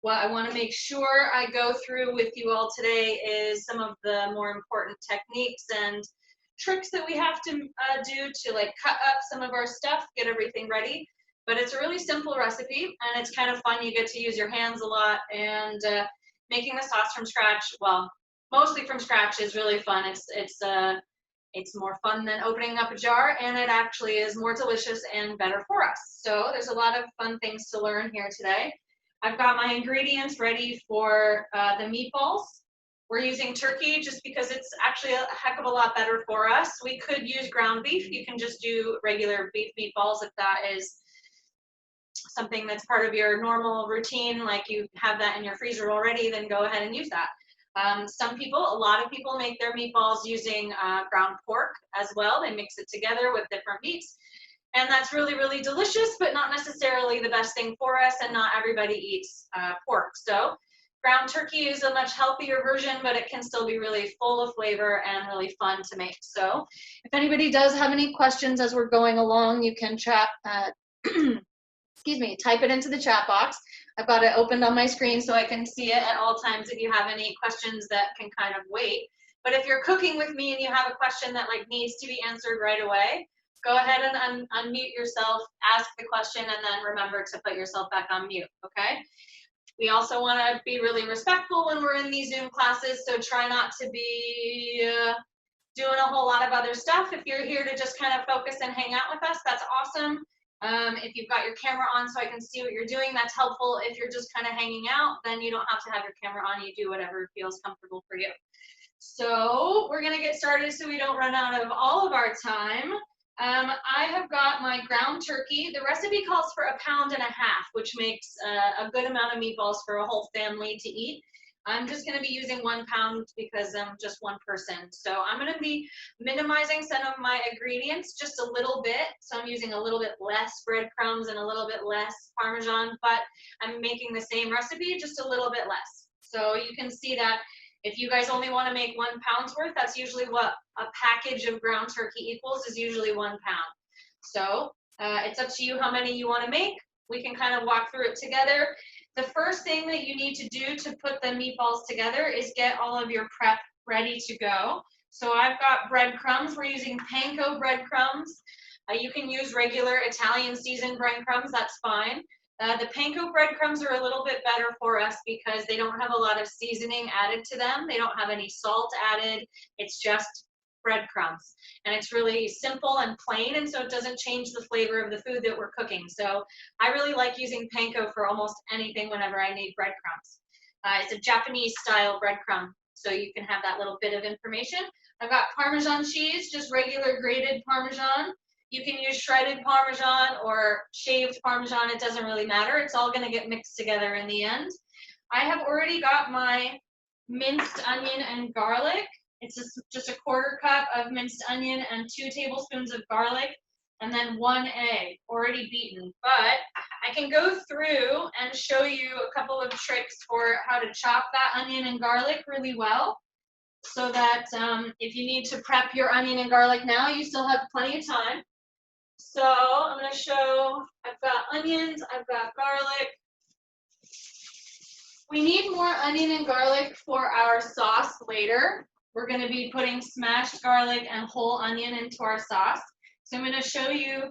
what I want to make sure I go through with you all today is some of the more important techniques and tricks that we have to do to like cut up some of our stuff, get everything ready. But it's a really simple recipe, and it's kind of fun. You get to use your hands a lot, and making the sauce from scratch, well, mostly from scratch, is really fun. It's more fun than opening up a jar, and it actually is more delicious and better for us. So there's a lot of fun things to learn here today. I've got my ingredients ready for the meatballs. We're using turkey just because it's actually a heck of a lot better for us. We could use ground beef. You can just do regular beef meatballs if that is something that's part of your normal routine, like you have that in your freezer already, then go ahead and use that. A lot of people make their meatballs using ground pork as well. They mix it together with different meats. And that's really, really delicious, but not necessarily the best thing for us, and not everybody eats pork. So ground turkey is a much healthier version, but it can still be really full of flavor and really fun to make. So if anybody does have any questions as we're going along, you can chat, excuse me, type it into the chat box. I've got it opened on my screen so I can see it at all times if you have any questions that can kind of wait. But if you're cooking with me and you have a question that like needs to be answered right away, go ahead and unmute yourself, ask the question, and then remember to put yourself back on mute, okay? We also want to be really respectful when we're in these Zoom classes, so try not to be doing a whole lot of other stuff. If you're here to just kind of focus and hang out with us, that's awesome. If you've got your camera on so I can see what you're doing, that's helpful. If you're just kind of hanging out, then you don't have to have your camera on. You do whatever feels comfortable for you. So we're going to get started so we don't run out of all of our time. I have got my ground turkey. The recipe calls for 1.5 pounds, which makes a good amount of meatballs for a whole family to eat. I'm just going to be using 1 pound because I'm just one person. So I'm going to be minimizing some of my ingredients just a little bit. So I'm using a little bit less breadcrumbs and a little bit less Parmesan, but I'm making the same recipe, just a little bit less. So you can see that if you guys only want to make 1 pound's worth, that's usually what a package of ground turkey equals, is usually 1 pound. So it's up to you how many you want to make. We can kind of walk through it together. The first thing that you need to do to put the meatballs together is get all of your prep ready to go. So I've got breadcrumbs. We're using panko breadcrumbs. You can use regular Italian seasoned breadcrumbs, that's fine. The panko breadcrumbs are a little bit better for us because they don't have a lot of seasoning added to them. They don't have any salt added. It's just breadcrumbs. And it's really simple and plain, and so it doesn't change the flavor of the food that we're cooking. So I really like using panko for almost anything whenever I need breadcrumbs. It's a Japanese style breadcrumb, so you can have that little bit of information. I've got Parmesan cheese, just regular grated Parmesan. You can use shredded Parmesan or shaved Parmesan. It doesn't really matter. It's all going to get mixed together in the end. I have already got my minced onion and garlic. It's just a 1/4 cup of minced onion and 2 tablespoons of garlic, and then 1 egg already beaten. But I can go through and show you a couple of tricks for how to chop that onion and garlic really well, so that if you need to prep your onion and garlic now, you still have plenty of time. So I'm going to show, I've got onions, I've got garlic. We need more onion and garlic for our sauce later. We're going to be putting smashed garlic and whole onion into our sauce. So I'm going to show you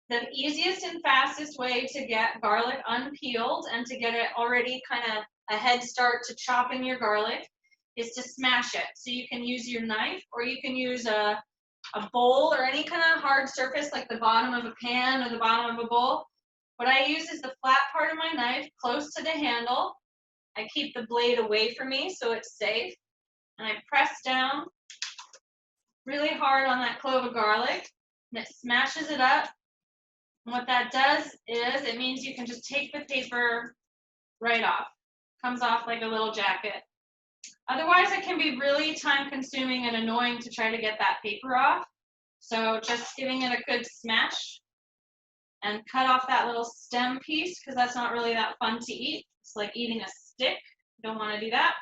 the easiest and fastest way to get garlic unpeeled and to get it already kind of a head start to chopping your garlic is to smash it. So you can use your knife, or you can use a bowl or any kind of hard surface like the bottom of a pan or the bottom of a bowl. What I use is the flat part of my knife close to the handle. I keep the blade away from me so it's safe. And I press down really hard on that clove of garlic, and it smashes it up. And what that does is it means you can just take the paper right off. Comes off like a little jacket. Otherwise, it can be really time-consuming and annoying to try to get that paper off. So just giving it a good smash and cut off that little stem piece, because that's not really that fun to eat. It's like eating a stick. You don't want to do that.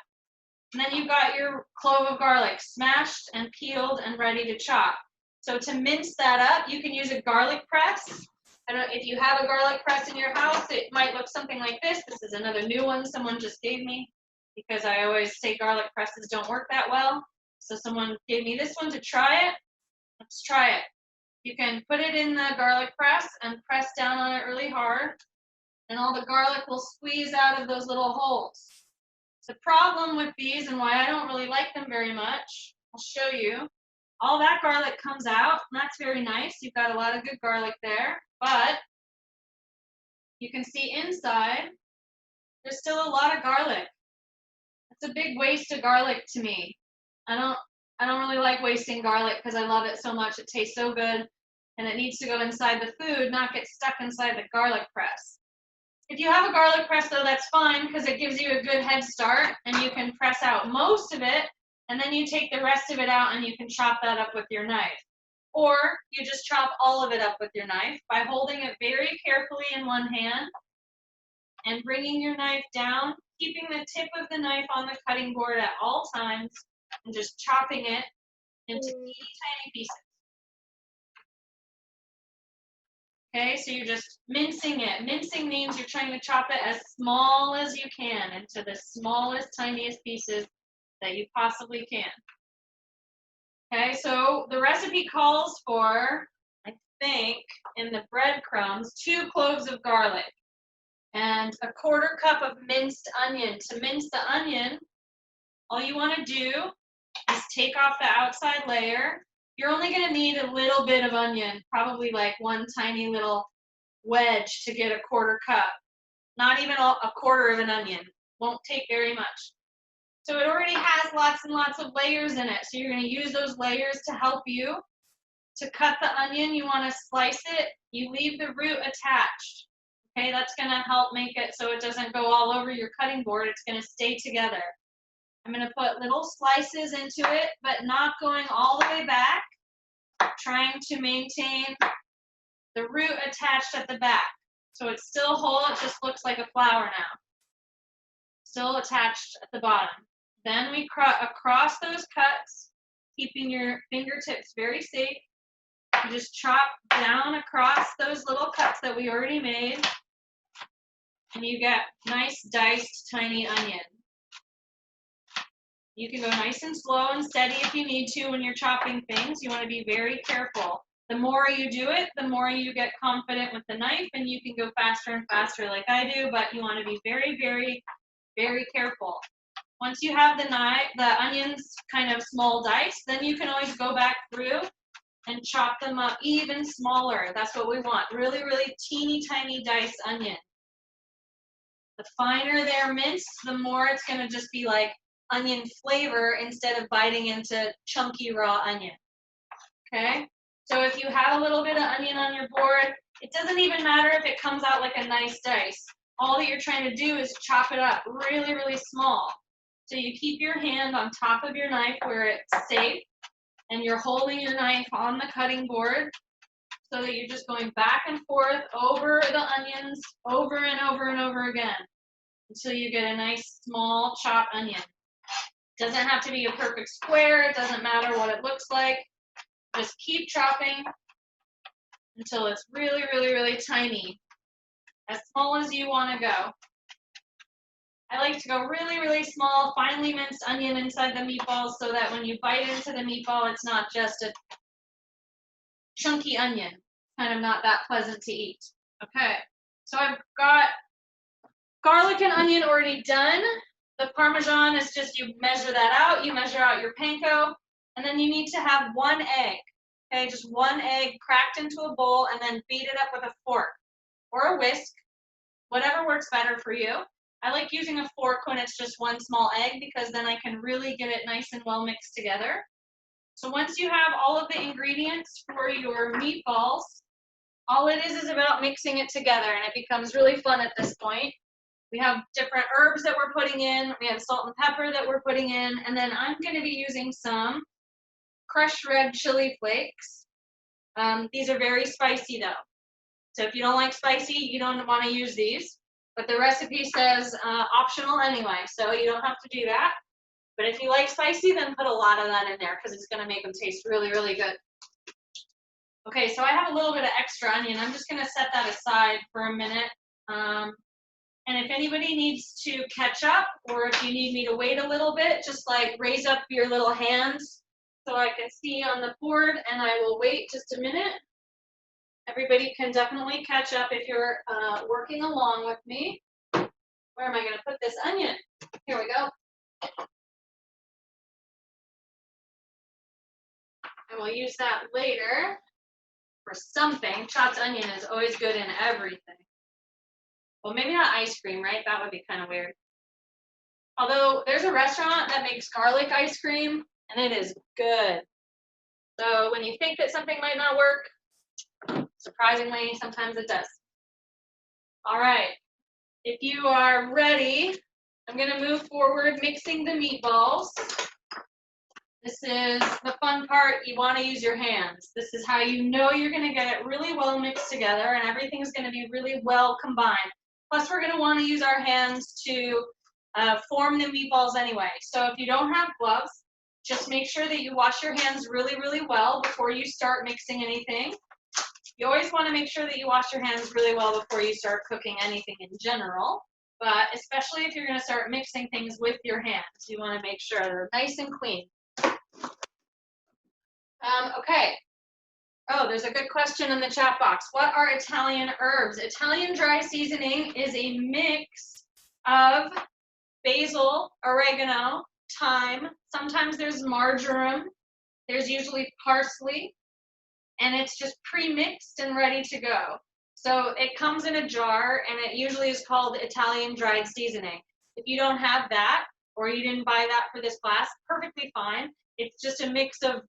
And then you've got your clove of garlic smashed and peeled and ready to chop. So to mince that up, you can use a garlic press, I don't know if you have a garlic press in your house, it might look something like this. This is another new one someone just gave me because I always say garlic presses don't work that well. So someone gave me this one to try it. Let's try it. You can put it in the garlic press and press down on it really hard, and all the garlic will squeeze out of those little holes. The problem with these and why I don't really like them very much, I'll show you. All that garlic comes out, and that's very nice. You've got a lot of good garlic there, but you can see inside, there's still a lot of garlic. It's a big waste of garlic to me. I don't really like wasting garlic because I love it so much. It tastes so good, and it needs to go inside the food, not get stuck inside the garlic press. If you have a garlic press, though, that's fine because it gives you a good head start, and you can press out most of it, and then you take the rest of it out and you can chop that up with your knife. Or you just chop all of it up with your knife by holding it very carefully in one hand and bringing your knife down, keeping the tip of the knife on the cutting board at all times, and just chopping it into teeny tiny pieces. Okay, so you're just mincing it. Mincing means you're trying to chop it as small as you can into the smallest, tiniest pieces that you possibly can. Okay, so the recipe calls for, I think, in the breadcrumbs, 2 cloves of garlic and a 1/4 cup of minced onion. To mince the onion, all you want to do is take off the outside layer. You're only going to need a little bit of onion, probably like one tiny little wedge to get a 1/4 cup. Not even a 1/4 of an onion. Won't take very much. So it already has lots and lots of layers in it. So you're going to use those layers to help you. To cut the onion, you want to slice it. You leave the root attached. Okay, that's going to help make it so it doesn't go all over your cutting board. It's going to stay together. I'm going to put little slices into it, but not going all the way back. Trying to maintain the root attached at the back. So it's still whole, it just looks like a flower now. Still attached at the bottom. Then we cut across those cuts, keeping your fingertips very safe. You just chop down across those little cuts that we already made, and you get nice diced tiny onion. You can go nice and slow and steady if you need to when you're chopping things. You want to be very careful. The more you do it, the more you get confident with the knife, and you can go faster and faster like I do, but you want to be very, very, very careful. Once you have the onions kind of small diced, then you can always go back through and chop them up even smaller. That's what we want. Really, really teeny tiny diced onion. The finer they're minced, the more it's going to just be like onion flavor instead of biting into chunky raw onion. Okay? So if you have a little bit of onion on your board, it doesn't even matter if it comes out like a nice dice. All that you're trying to do is chop it up really, really small. So you keep your hand on top of your knife where it's safe, and you're holding your knife on the cutting board so that you're just going back and forth over the onions over and over and over again until you get a nice small chopped onion. It doesn't have to be a perfect square. It doesn't matter what it looks like. Just keep chopping until it's really, really, really tiny, as small as you want to go. I like to go really, really small, finely minced onion inside the meatballs so that when you bite into the meatball, it's not just a chunky onion. Kind of not that pleasant to eat. Okay, so I've got garlic and onion already done. The Parmesan is just, you measure that out, you measure out your panko, and then you need to have 1 egg. Okay, just 1 egg cracked into a bowl and then beat it up with a fork or a whisk, whatever works better for you. I like using a fork when it's just 1 small egg because then I can really get it nice and well mixed together. So once you have all of the ingredients for your meatballs, all it is about mixing it together, and it becomes really fun at this point. We have different herbs that we're putting in. We have salt and pepper that we're putting in, and then I'm going to be using some crushed red chili flakes. These are very spicy though. So if you don't like spicy, you don't want to use these. But the recipe says optional anyway, so you don't have to do that. But if you like spicy, then put a lot of that in there because it's going to make them taste really, really good. Okay, so I have a little bit of extra onion. I'm just gonna set that aside for a minute. And if anybody needs to catch up, or if you need me to wait a little bit, just like raise up your little hands so I can see on the board, and I will wait just a minute. Everybody can definitely catch up if you're working along with me. Where am I gonna put this onion? Here we go. And we'll use that later for something. Chopped onion is always good in everything. Well, maybe not ice cream, right? That would be kind of weird. Although there's a restaurant that makes garlic ice cream, and it is good. So when you think that something might not work, surprisingly, sometimes it does. All right. If you are ready, I'm going to move forward mixing the meatballs. This is the fun part. You want to use your hands. This is how you know you're going to get it really well mixed together, and everything's going to be really well combined. Plus, we're going to want to use our hands to form the meatballs anyway. So if you don't have gloves, just make sure that you wash your hands really, really well before you start mixing anything. You always want to make sure that you wash your hands really well before you start cooking anything in general, but especially if you're going to start mixing things with your hands, you want to make sure they're nice and clean. Okay. Oh, there's a good question in the chat box. What are Italian herbs? Italian dry seasoning is a mix of basil, oregano, thyme. Sometimes there's marjoram. There's usually parsley. And it's just pre-mixed and ready to go. So it comes in a jar, and it usually is called Italian dried seasoning. If you don't have that, or you didn't buy that for this class, perfectly fine. It's just a mix of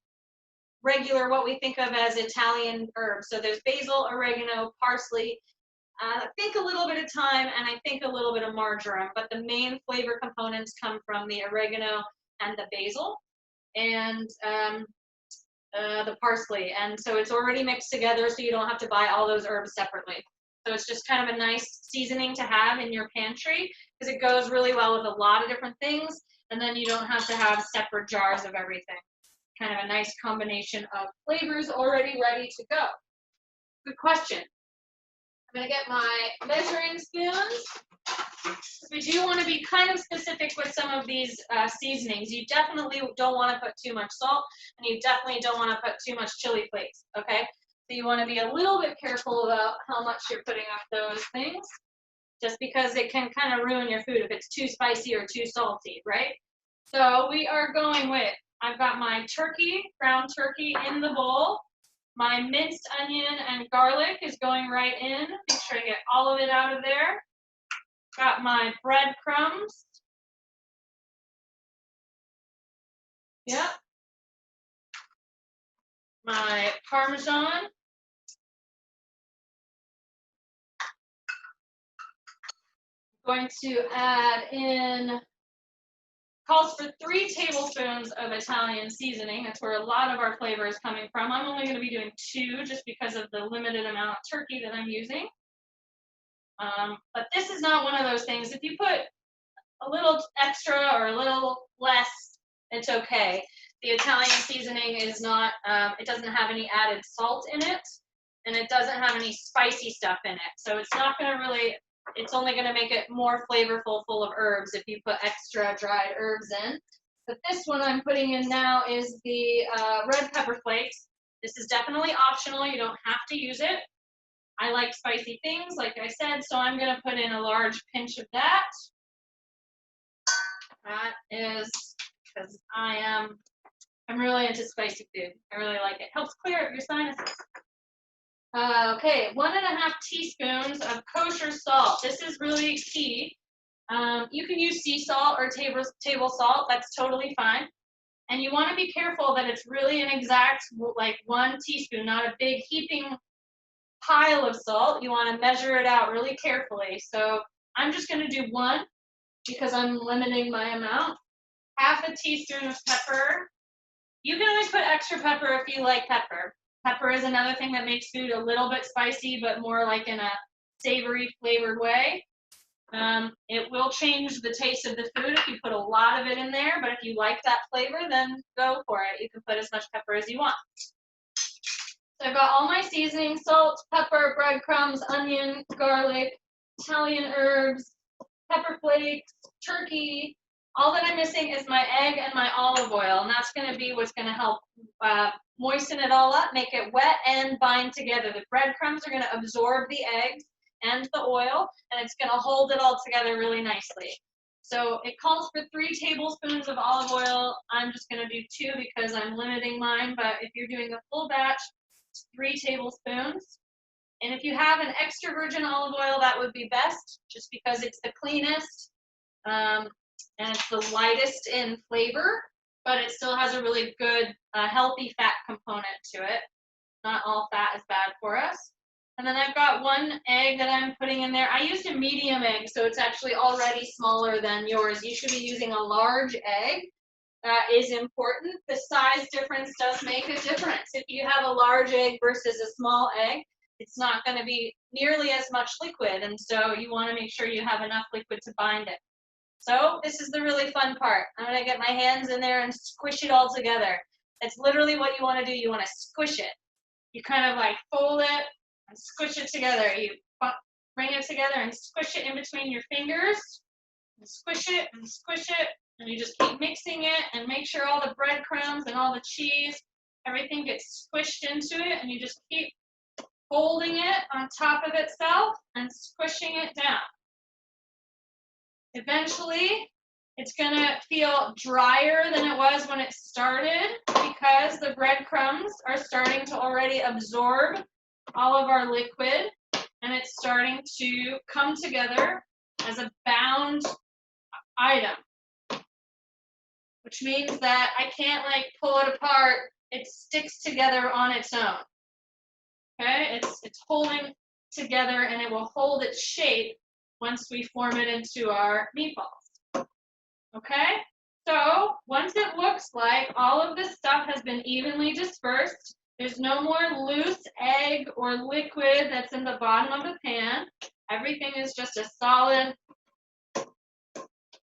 regular, what we think of as Italian herbs. So there's basil, oregano, parsley, I think a little bit of thyme, and I think a little bit of marjoram, but the main flavor components come from the oregano and the basil, and the parsley. And so it's already mixed together, so you don't have to buy all those herbs separately. So it's just kind of a nice seasoning to have in your pantry, because it goes really well with a lot of different things, and then you don't have to have separate jars of everything. Kind of a nice combination of flavors already ready to go. Good question. I'm going to get my measuring spoons. We do want to be kind of specific with some of these seasonings. You definitely don't want to put too much salt, and you definitely don't want to put too much chili flakes, okay? So you want to be a little bit careful about how much you're putting of those things, just because it can kind of ruin your food if it's too spicy or too salty, right? So we are going with, I've got my turkey, ground turkey in the bowl. My minced onion and garlic is going right in. Make sure I get all of it out of there. Got my breadcrumbs. Yep. My Parmesan. Going to add in, calls for 3 tablespoons of Italian seasoning. That's where a lot of our flavor is coming from. I'm only going to be doing 2 just because of the limited amount of turkey that I'm using. But this is not one of those things. If you put a little extra or a little less, it's okay. The Italian seasoning is not, it doesn't have any added salt in it, and it doesn't have any spicy stuff in it. So it's not going to really, it's only going to make it more flavorful, full of herbs if you put extra dried herbs in. But this one I'm putting in now is the red pepper flakes. This is definitely optional. You don't have to use it. I like spicy things, like I said, so I'm going to put in a large pinch of that. That is because I'm really into spicy food. I really like it. Helps clear up your sinuses. Okay, 1.5 teaspoons of kosher salt. This is really key. You can use sea salt or table salt. That's totally fine. And you want to be careful that it's really an exact, like 1 teaspoon, not a big heaping pile of salt. You want to measure it out really carefully. So I'm just going to do 1 because I'm limiting my amount. 1/2 teaspoon of pepper. You can always put extra pepper if you like pepper. Pepper is another thing that makes food a little bit spicy, but more like in a savory flavored way. It will change the taste of the food if you put a lot of it in there, but if you like that flavor, then go for it. You can put as much pepper as you want. So I've got all my seasoning, salt, pepper, breadcrumbs, onion, garlic, Italian herbs, pepper flakes, turkey. All that I'm missing is my egg and my olive oil, and that's going to be what's going to help moisten it all up, make it wet and bind together. The breadcrumbs are going to absorb the eggs and the oil, and it's going to hold it all together really nicely. So it calls for 3 tablespoons of olive oil. I'm just going to do 2 because I'm limiting mine, but if you're doing a full batch, it's 3 tablespoons. And if you have an extra virgin olive oil, that would be best, just because it's the cleanest and it's the lightest in flavor, but it still has a really good, healthy fat component to it. Not all fat is bad for us. And then I've got 1 egg that I'm putting in there. I used a medium egg, so it's actually already smaller than yours. You should be using a large egg. That is important. The size difference does make a difference. If you have a large egg versus a small egg, it's not going to be nearly as much liquid, and so you want to make sure you have enough liquid to bind it. So this is the really fun part. I'm going to get my hands in there and squish it all together. That's literally what you want to do. You want to squish it. You kind of like fold it and squish it together. You bring it together and squish it in between your fingers, and squish it, and you just keep mixing it and make sure all the breadcrumbs and all the cheese, everything gets squished into it, and you just keep folding it on top of itself and squishing it down. Eventually, it's going to feel drier than it was when it started because the breadcrumbs are starting to already absorb all of our liquid, and it's starting to come together as a bound item, which means that I can't like pull it apart. It sticks together on its own. Okay, it's holding together, and it will hold its shape once we form it into our meatballs. Okay, so once it looks like all of this stuff has been evenly dispersed, there's no more loose egg or liquid that's in the bottom of the pan. Everything is just a solid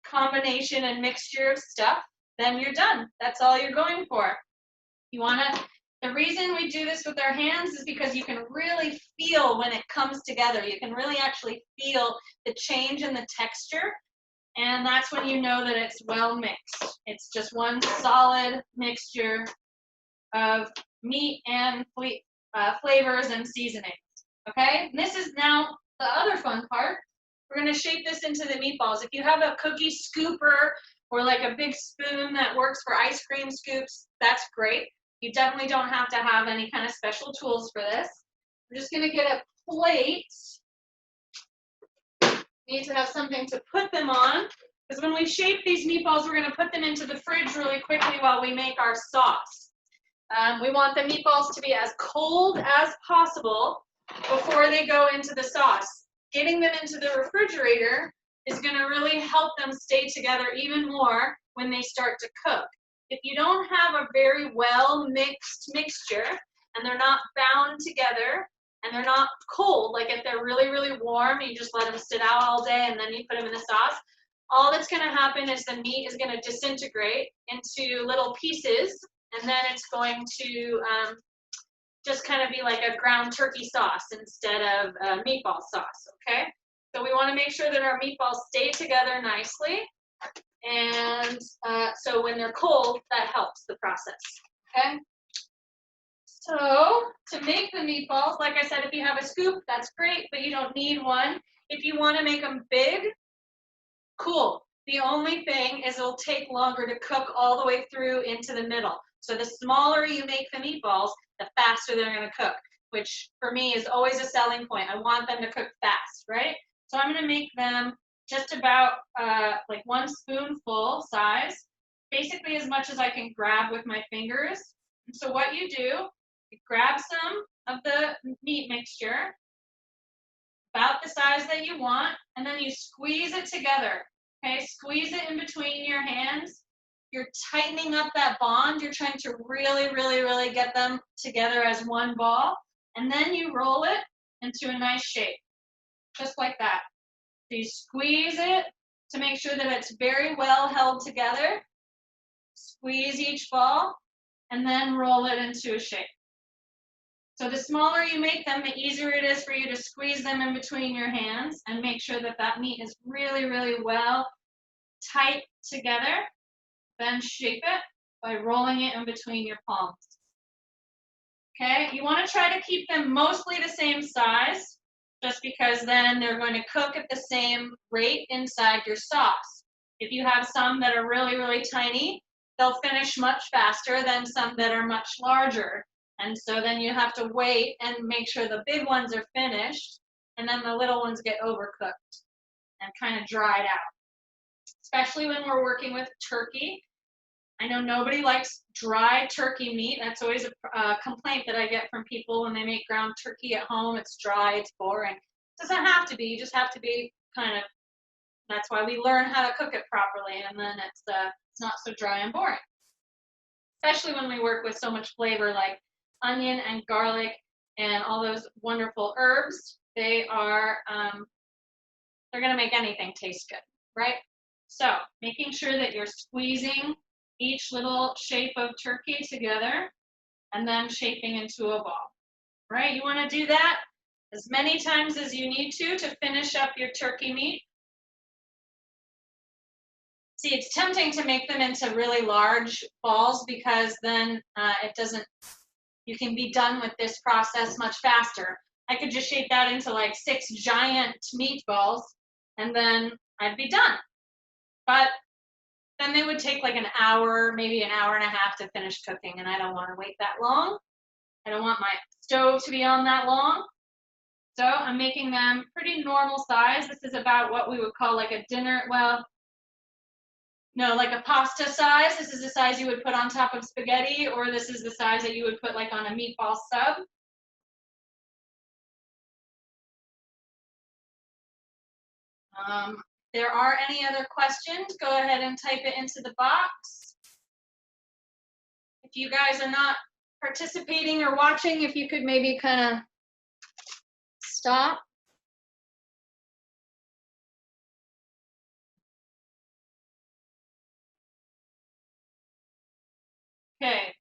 combination and mixture of stuff. Then you're done. That's all you're going for. You want to. The reason we do this with our hands is because you can really feel when it comes together. You can really actually feel the change in the texture, and that's when you know that it's well mixed. It's just one solid mixture of meat and flavors and seasonings. Okay, and this is now the other fun part. We're going to shape this into the meatballs. If you have a cookie scooper or like a big spoon that works for ice cream scoops, that's great. You definitely don't have to have any kind of special tools for this. We're just going to get a plate. We need to have something to put them on, because when we shape these meatballs, we're going to put them into the fridge really quickly while we make our sauce. We want the meatballs to be as cold as possible before they go into the sauce. Getting them into the refrigerator is going to really help them stay together even more when they start to cook. If you don't have a very well mixed mixture and they're not bound together and they're not cold, like if they're really, really warm, you just let them sit out all day and then you put them in the sauce, all that's going to happen is the meat is going to disintegrate into little pieces, and then it's going to just kind of be like a ground turkey sauce instead of meatball sauce, okay? So we want to make sure that our meatballs stay together nicely. And so when they're cold, that helps the process, okay? So to make the meatballs, like I said, if you have a scoop, that's great, but you don't need one. If you want to make them big, cool. The only thing is it'll take longer to cook all the way through into the middle. So the smaller you make the meatballs, the faster they're going to cook, which for me is always a selling point. I want them to cook fast, right? So I'm going to make them just about like 1 spoonful size, basically as much as I can grab with my fingers. And so what you do, you grab some of the meat mixture, about the size that you want, and then you squeeze it together, okay? Squeeze it in between your hands. You're tightening up that bond. You're trying to really, really, really get them together as one ball, and then you roll it into a nice shape, just like that. So you squeeze it to make sure that it's very well held together. Squeeze each ball, and then roll it into a shape. So the smaller you make them, the easier it is for you to squeeze them in between your hands and make sure that that meat is really, really well tight together. Then shape it by rolling it in between your palms. Okay, you want to try to keep them mostly the same size, just because then they're going to cook at the same rate inside your sauce. If you have some that are really, really tiny, they'll finish much faster than some that are much larger. And so then you have to wait and make sure the big ones are finished, and then the little ones get overcooked and kind of dried out. Especially when we're working with turkey. I know nobody likes dry turkey meat. That's always a complaint that I get from people when they make ground turkey at home. It's dry, it's boring. It doesn't have to be. You just have to be kind of, that's why we learn how to cook it properly, and then it's not so dry and boring. Especially when we work with so much flavor like onion and garlic and all those wonderful herbs. They are, they're going to make anything taste good, right? So making sure that you're squeezing each little shape of turkey together and then shaping into a ball, right? You want to do that as many times as you need to finish up your turkey meat. See, it's tempting to make them into really large balls because then you can be done with this process much faster. I could just shape that into like 6 giant meatballs and then I'd be done. But then they would take like an hour, maybe an hour and a half to finish cooking, and I don't want to wait that long. I don't want my stove to be on that long. So I'm making them pretty normal size. This is about what we would call like a dinner, well, no, like a pasta size. This is the size you would put on top of spaghetti, or this is the size that you would put like on a meatball sub. If there are any other questions, go ahead and type it into the box. If you guys are not participating or watching, if you could maybe kind of stop. Okay.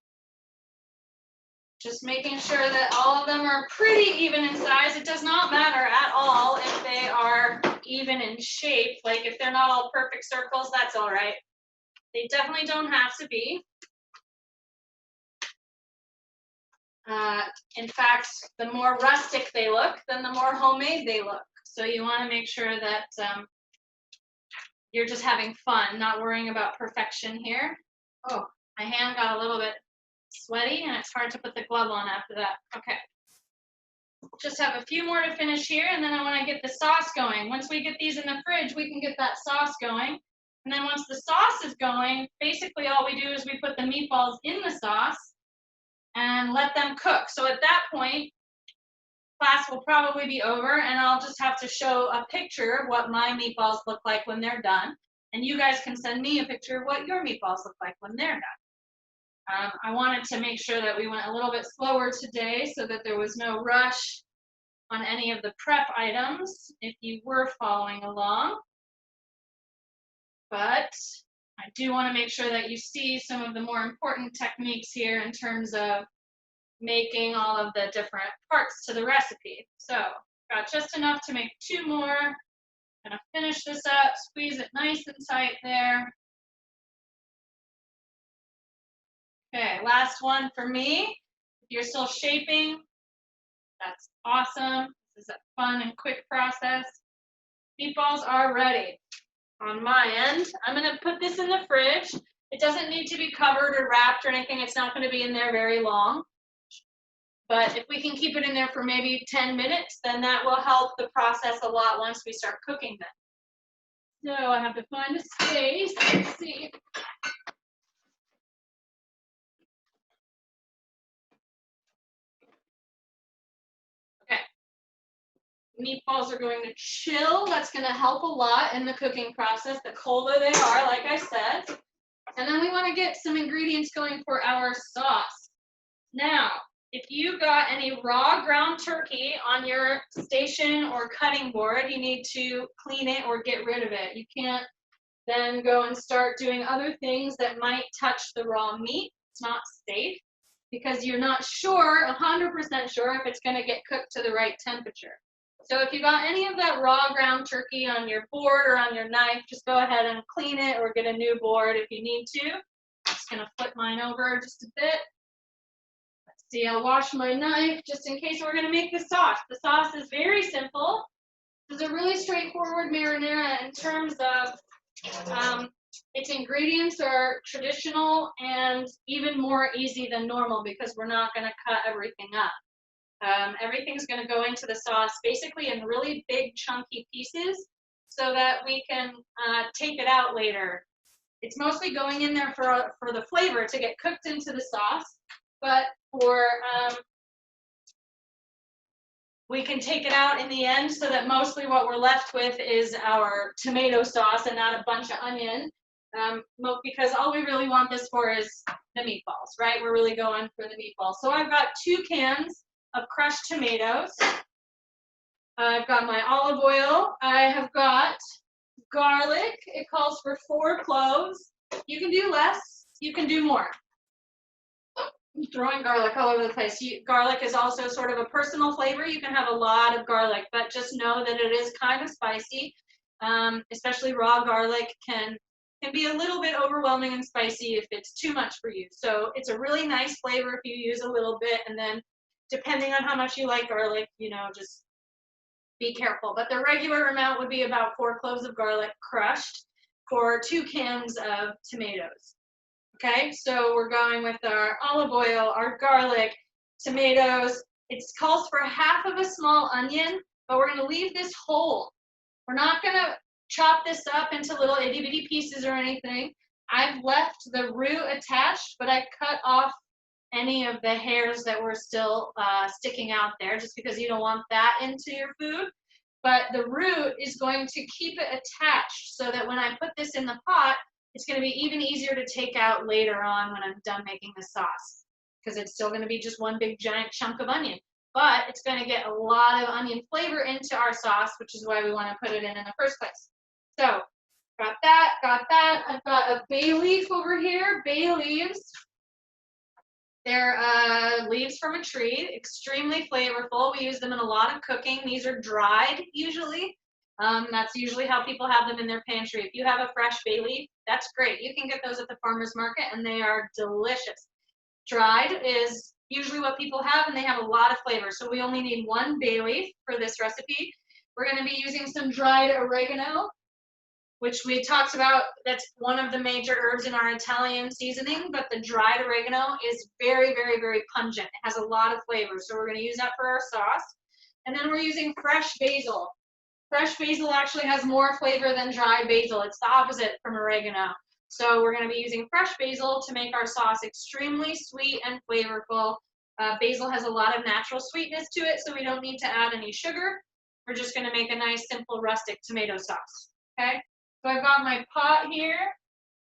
Just making sure that all of them are pretty even in size. It does not matter at all if they are even in shape. Like if they're not all perfect circles, that's all right. They definitely don't have to be. In fact, the more rustic they look, then the more homemade they look. So you want to make sure that you're just having fun, not worrying about perfection here. Oh, my hand got a little bit sweaty and it's hard to put the glove on after that. Okay. Just have a few more to finish here, and then I want to get the sauce going. Once we get these in the fridge, we can get that sauce going. And then once the sauce is going, basically all we do is we put the meatballs in the sauce and let them cook. So at that point, class will probably be over, and I'll just have to show a picture of what my meatballs look like when they're done. And you guys can send me a picture of what your meatballs look like when they're done. I wanted to make sure that we went a little bit slower today so that there was no rush on any of the prep items if you were following along. But I do want to make sure that you see some of the more important techniques here in terms of making all of the different parts to the recipe. So got just enough to make 2 more. Gonna finish this up, squeeze it nice and tight there. Okay, last one for me. If you're still shaping, that's awesome. This is a fun and quick process. Meatballs are ready. On my end, I'm going to put this in the fridge. It doesn't need to be covered or wrapped or anything. It's not going to be in there very long. But if we can keep it in there for maybe 10 minutes, then that will help the process a lot once we start cooking them. So I have to find a space. Let's see. Okay. Meatballs are going to chill. That's going to help a lot in the cooking process. The colder they are, like I said. And then we want to get some ingredients going for our sauce. Now, if you got any raw ground turkey on your station or cutting board, you need to clean it or get rid of it. You can't then go and start doing other things that might touch the raw meat. It's not safe. because you're not sure, 100% sure, if it's going to get cooked to the right temperature. So if you got any of that raw ground turkey on your board or on your knife, just go ahead and clean it or get a new board if you need to. I'm just going to flip mine over just a bit. Let's see, I'll wash my knife just in case we're going to make the sauce. The sauce is very simple. It's a really straightforward marinara in terms of its ingredients are traditional and even more easy than normal because we're not going to cut everything up. Everything's going to go into the sauce basically in really big chunky pieces so that we can take it out later. It's mostly going in there for the flavor to get cooked into the sauce, but we can take it out in the end so that mostly what we're left with is our tomato sauce and not a bunch of onion, because all we really want this for is the meatballs, right? We're really going for the meatballs. So I've got 2 cans of crushed tomatoes. I've got my olive oil. I have got garlic. It calls for 4 cloves. You can do less. You can do more. I'm throwing garlic all over the place. Garlic is also sort of a personal flavor. You can have a lot of garlic, but just know that it is kind of spicy. Especially raw garlic can be a little bit overwhelming and spicy if it's too much for you. So it's a really nice flavor if you use a little bit, and then depending on how much you like garlic, just be careful. But the regular amount would be about 4 cloves of garlic crushed for 2 cans of tomatoes. Okay, so we're going with our olive oil, our garlic, tomatoes. It calls for half of a small onion, but we're going to leave this whole. We're not going to chop this up into little itty bitty pieces or anything. I've left the root attached, but I cut off any of the hairs that were still sticking out there, just because you don't want that into your food. But the root is going to keep it attached so that when I put this in the pot, it's going to be even easier to take out later on when I'm done making the sauce, because it's still going to be just one big giant chunk of onion. But it's going to get a lot of onion flavor into our sauce, which is why we want to put it in the first place. So, got that. I've got a bay leaf over here. Bay leaves. They're leaves from a tree, extremely flavorful. We use them in a lot of cooking. These are dried usually. That's usually how people have them in their pantry. If you have a fresh bay leaf, that's great. You can get those at the farmer's market, and they are delicious. Dried is usually what people have, and they have a lot of flavor. So we only need 1 bay leaf for this recipe. We're going to be using some dried oregano, which we talked about. That's one of the major herbs in our Italian seasoning, but the dried oregano is very, very, very pungent. It has a lot of flavor, so we're going to use that for our sauce. And then we're using fresh basil. Fresh basil actually has more flavor than dried basil. It's the opposite from oregano. So we're going to be using fresh basil to make our sauce extremely sweet and flavorful. Basil has a lot of natural sweetness to it, so we don't need to add any sugar. We're just going to make a nice, simple, rustic tomato sauce. Okay? So I've got my pot here.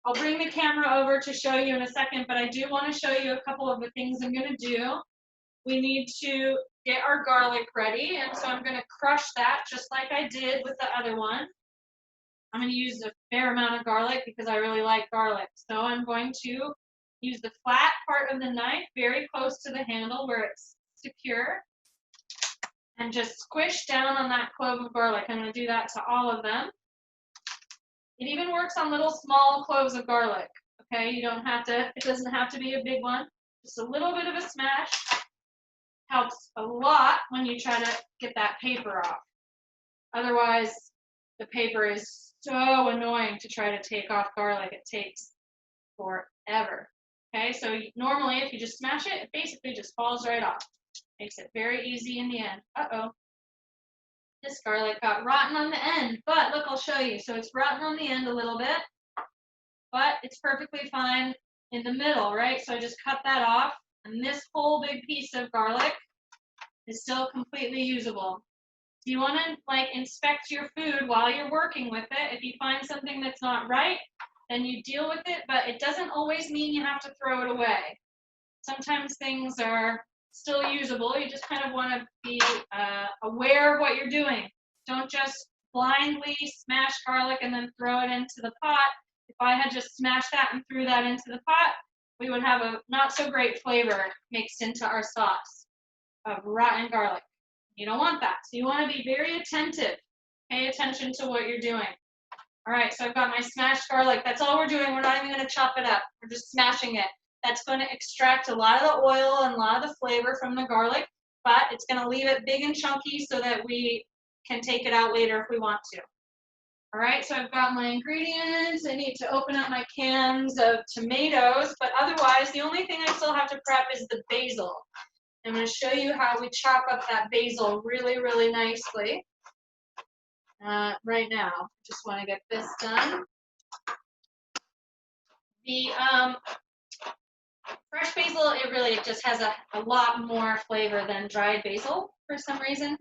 I'll bring the camera over to show you in a second, but I do want to show you a couple of the things I'm going to do. We need to get our garlic ready, and so I'm going to crush that just like I did with the other one. I'm going to use a fair amount of garlic because I really like garlic. So I'm going to use the flat part of the knife very close to the handle where it's secure, and just squish down on that clove of garlic. I'm going to do that to all of them. It even works on little small cloves of garlic. Okay, you don't have to, it doesn't have to be a big one. Just a little bit of a smash helps a lot when you try to get that paper off. Otherwise, the paper is so annoying to try to take off garlic. It takes forever. Okay, so normally if you just smash it, it basically just falls right off. Makes it very easy in the end. Uh-oh. This garlic got rotten on the end, but look, I'll show you. So it's rotten on the end a little bit, but it's perfectly fine in the middle, right? So I just cut that off, and this whole big piece of garlic is still completely usable. So you want to inspect your food while you're working with it. If you find something that's not right, then you deal with it, but it doesn't always mean you have to throw it away. Sometimes things are still usable. You just kind of want to be aware of what you're doing. Don't just blindly smash garlic and then throw it into the pot. If I had just smashed that and threw that into the pot, we would have a not so great flavor mixed into our sauce of rotten garlic. You don't want that. So you want to be very attentive. Pay attention to what you're doing. All right, so I've got my smashed garlic. That's all we're doing. We're not even going to chop it up. We're just smashing it. That's going to extract a lot of the oil and a lot of the flavor from the garlic, but it's going to leave it big and chunky so that we can take it out later if we want to. All right, so I've got my ingredients. I need to open up my cans of tomatoes, but otherwise, the only thing I still have to prep is the basil. I'm going to show you how we chop up that basil really, really nicely. Right now, just want to get this done. The fresh basil, it just has a lot more flavor than dried basil for some reason,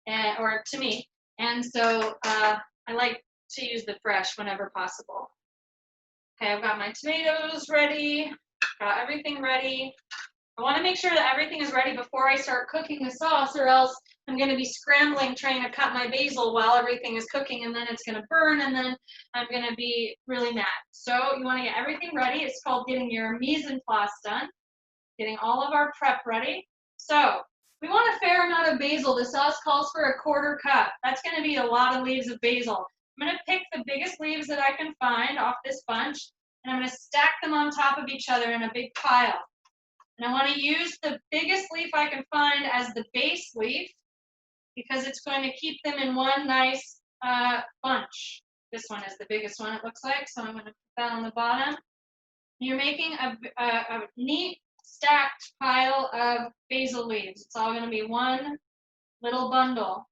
or to me. And so I like to use the fresh whenever possible. Okay, I've got my tomatoes ready, got everything ready. I want to make sure that everything is ready before I start cooking the sauce, or else I'm going to be scrambling trying to cut my basil while everything is cooking, and then it's going to burn, and then I'm going to be really mad. So you want to get everything ready. It's called getting your mise en place done, getting all of our prep ready. So we want a fair amount of basil. The sauce calls for a 1/4 cup. That's going to be a lot of leaves of basil. I'm going to pick the biggest leaves that I can find off this bunch, and I'm going to stack them on top of each other in a big pile. And I want to use the biggest leaf I can find as the base leaf because it's going to keep them in one nice bunch. This one is the biggest one, it looks like, so I'm going to put that on the bottom. You're making a neat stacked pile of basil leaves. It's all going to be one little bundle.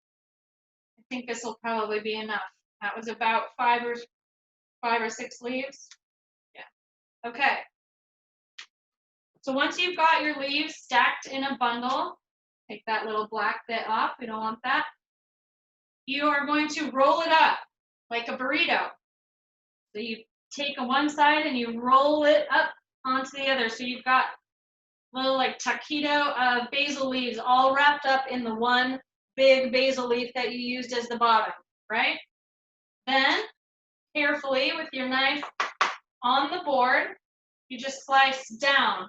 I think this will probably be enough. That was about 5 or 6 leaves. Yeah. Okay. So once you've got your leaves stacked in a bundle, take that little black bit off. We don't want that. You are going to roll it up like a burrito. So you take one side and you roll it up onto the other. So you've got little like taquito of basil leaves all wrapped up in the one big basil leaf that you used as the bottom, right? Then, carefully with your knife on the board, you just slice down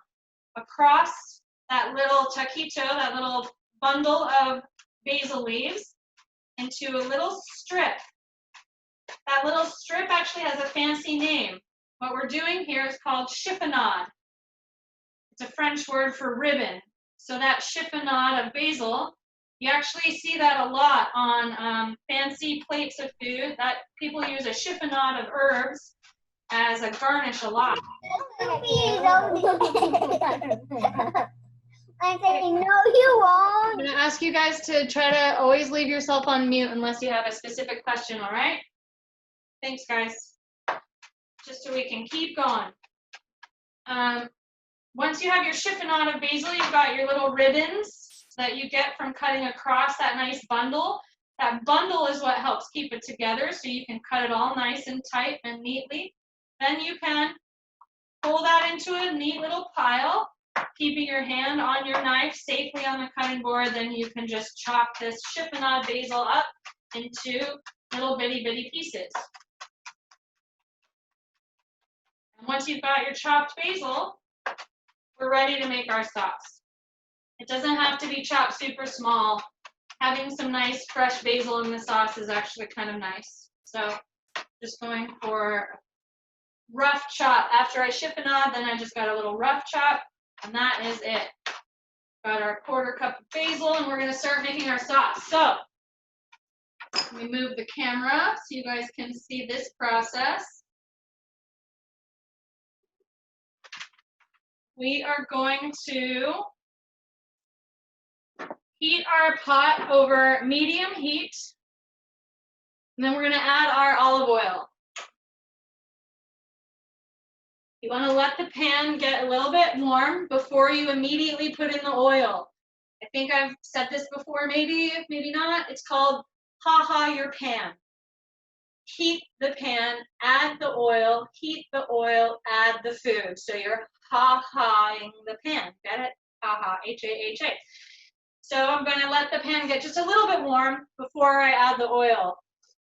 across that little taquito, that little bundle of basil leaves, into a little strip. That little strip actually has a fancy name. What we're doing here is called chiffonade. It's a French word for ribbon. So that chiffonade of basil, you actually see that a lot on fancy plates of food. That people use a chiffonade of herbs as a garnish a lot. I'm saying, no, you won't. I'm going to ask you guys to try to always leave yourself on mute unless you have a specific question, all right? Thanks, guys. Just so we can keep going. Once you have your chiffonade of basil, you've got your little ribbons that you get from cutting across that nice bundle. That bundle is what helps keep it together, so you can cut it all nice and tight and neatly. Then you can pull that into a neat little pile, keeping your hand on your knife safely on the cutting board. Then you can just chop this chiffonade basil up into little bitty pieces. And once you've got your chopped basil, we're ready to make our sauce. It doesn't have to be chopped super small. Having some nice fresh basil in the sauce is actually kind of nice. So just going for rough chop. After I chiffonade, then I just got a little rough chop, and that is it. Got our 1/4 cup of basil, and we're going to start making our sauce. So let me move the camera so you guys can see this process. We are going to heat our pot over medium heat, and then we're going to add our olive oil. You want to let the pan get a little bit warm before you immediately put in the oil. I think I've said this before, maybe not. It's called ha-ha your pan. Heat the pan, add the oil, heat the oil, add the food. So you're ha-haing the pan. Get it? Ha-ha, H-A-H-A. So I'm going to let the pan get just a little bit warm before I add the oil.